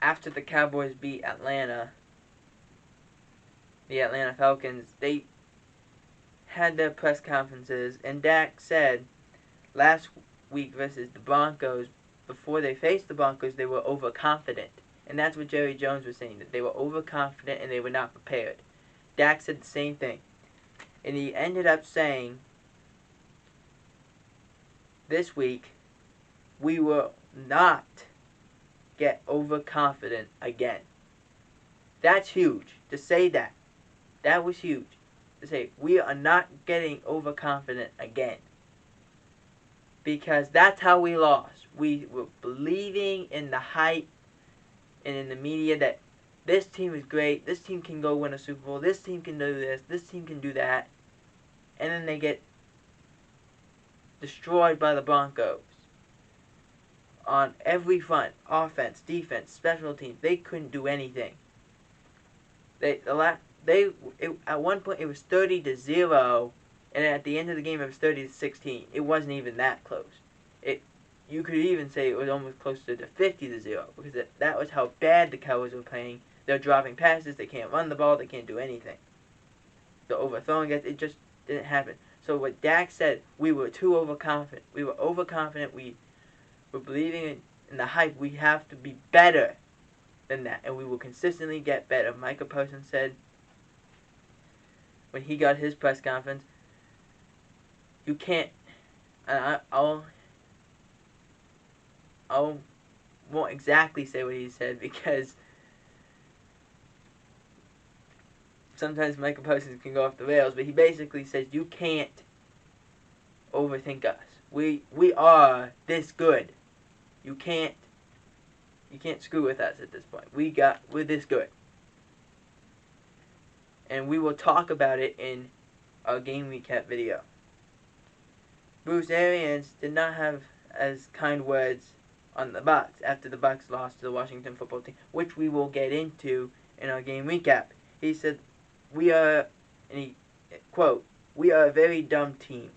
after the Cowboys beat Atlanta, the Atlanta Falcons, they had their press conferences, and Dak said last week versus the Broncos, before they faced the Broncos, they were overconfident. And that's what Jerry Jones was saying, that they were overconfident and they were not prepared. Dak said the same thing. And he ended up saying, this week, we will not get overconfident again. That's huge. To say that. That was huge. To say, we are not getting overconfident again. Because that's how we lost. We were believing in the hype and in the media that this team is great, this team can go win a Super Bowl, this team can do this team can do that. And then they get destroyed by the Broncos. On every front, offense, defense, special teams, they couldn't do anything. At one point it was 30-0, and at the end of the game it was 30-16. It wasn't even that close. You could even say it was almost closer to 50-0 because that was how bad the Cowboys were playing. They're dropping passes, they can't run the ball, they can't do anything. The overthrowing it just didn't happen. So what Dak said, we were too overconfident. We were overconfident. We were believing in the hype. We have to be better than that, and we will consistently get better. Micah Parsons said when he got his press conference, you can't. I won't exactly say what he said because sometimes Micah Parsons can go off the rails, but he basically says you can't overthink us. We are this good. You can't screw with us at this point. We're this good. And we will talk about it in our game recap video. Arians did not have as kind words on the Bucs after the Bucs lost to the Washington football team, which we will get into in our game recap. He said, we are a very dumb team.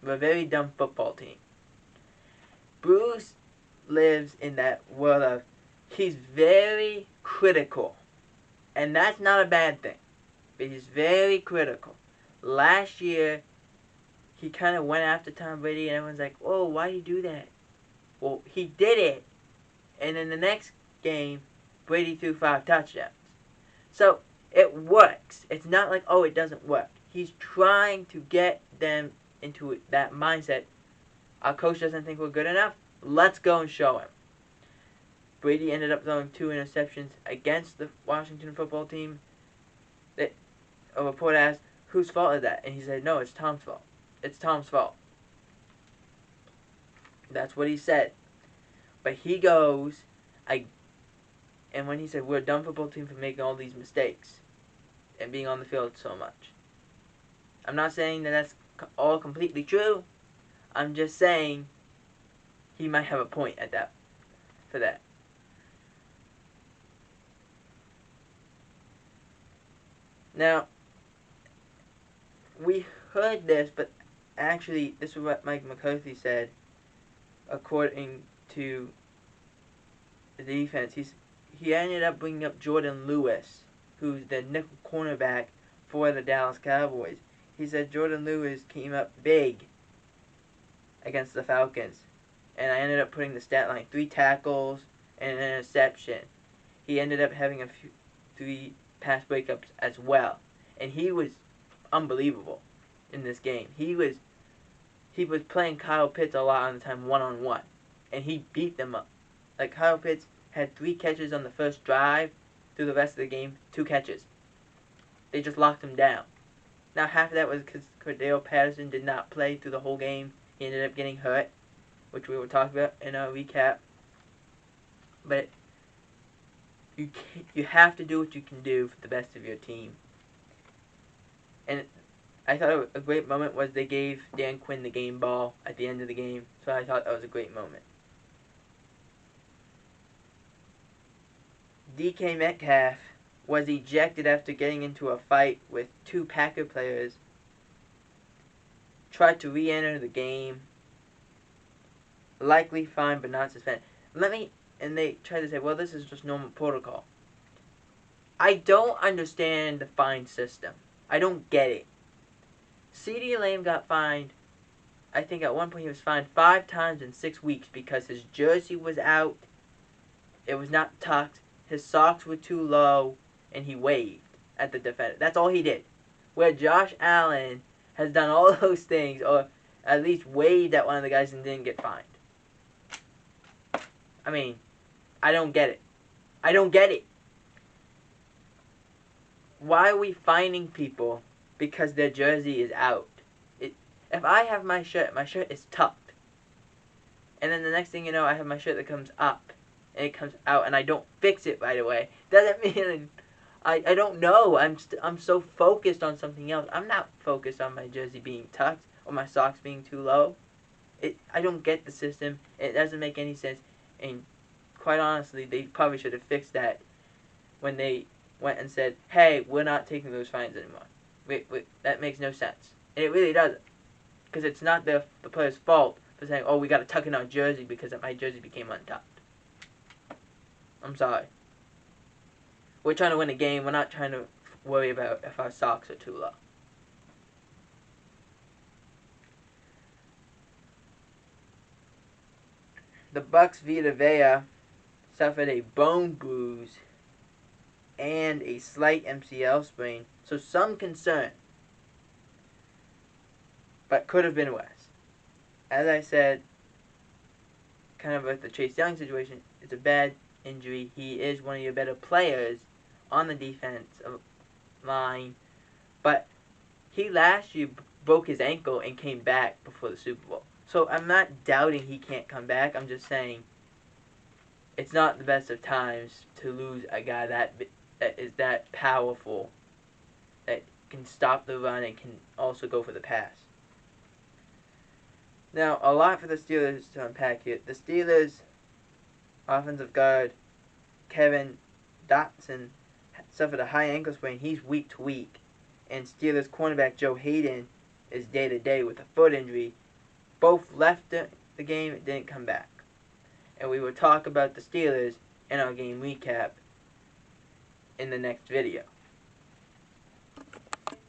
We're a very dumb football team. Bruce lives in that world of, he's very critical. And that's not a bad thing. But he's very critical. Last year, he kind of went after Tom Brady and everyone's like, oh, why do you do that? Well, he did it. And in the next game, Brady threw 5 touchdowns. So, it works. It's not like, oh, it doesn't work. He's trying to get them into that mindset. Our coach doesn't think we're good enough. Let's go and show him. Brady ended up throwing 2 interceptions against the Washington football team. A reporter asked, whose fault is that? And he said, no, it's Tom's fault. It's Tom's fault. That's what he said. But he goes, and when he said, we're a dumb football team for making all these mistakes and being on the field so much. I'm not saying that that's all completely true. I'm just saying he might have a point for that. Now, we heard this, but actually, this is what Mike McCarthy said, according to the defense. He ended up bringing up Jordan Lewis, who's the nickel cornerback for the Dallas Cowboys. He said Jordan Lewis came up big against the Falcons. And I ended up putting the stat line, 3 tackles and an interception. He ended up having 3 pass breakups as well. And he was unbelievable in this game. He was playing Kyle Pitts a lot on the time one-on-one. And he beat them up. Like, Kyle Pitts had 3 catches on the first drive. Through the rest of the game, 2 catches. They just locked him down. Now, half of that was because Cordell Patterson did not play through the whole game. He ended up getting hurt, which we will talk about in our recap. But you have to do what you can do for the best of your team. And I thought a great moment was they gave Dan Quinn the game ball at the end of the game. So I thought that was a great moment. DK Metcalf was ejected after getting into a fight with 2 Packer players. Tried to re-enter the game. Likely fined but not suspended. Let me and they try to say, well, this is just normal protocol. I don't understand the fine system. I don't get it. CeeDee Lamb got fined. I think at one point he was fined 5 times in 6 weeks because his jersey was out, it was not tucked, his socks were too low, and he waved at the defender. That's all he did. Where Josh Allen has done all those things, or at least waved at one of the guys and didn't get fined. I mean, I don't get it. I don't get it. Why are we fining people because their jersey is out? If I have my shirt is tucked. And then the next thing you know, I have my shirt that comes up. And it comes out and I don't fix it right away. Doesn't mean I don't know. I'm so focused on something else. I'm not focused on my jersey being tucked or my socks being too low. I don't get the system. It doesn't make any sense. And quite honestly, they probably should have fixed that when they went and said, hey, we're not taking those fines anymore. Wait, that makes no sense. And it really doesn't. Because it's not the player's fault for saying, oh, we got to tuck in our jersey because my jersey became untucked. I'm sorry. We're trying to win a game. We're not trying to worry about if our socks are too low. The Bucs Vita Vea suffered a bone bruise and a slight MCL sprain, so some concern, but could have been worse. As I said, kind of with the Chase Young situation, it's a bad injury. He is one of your better players on the defensive line, but he last year broke his ankle and came back before the Super Bowl. So I'm not doubting he can't come back. I'm just saying it's not the best of times to lose a guy that is that powerful, that can stop the run and can also go for the pass. Now, a lot for the Steelers to unpack here. The Steelers' offensive guard, Kevin Dotson, suffered a high ankle sprain. He's week to week. And Steelers' cornerback, Joe Hayden, is day to day with a foot injury. Both left the game and didn't come back. And we will talk about the Steelers in our game recap in the next video.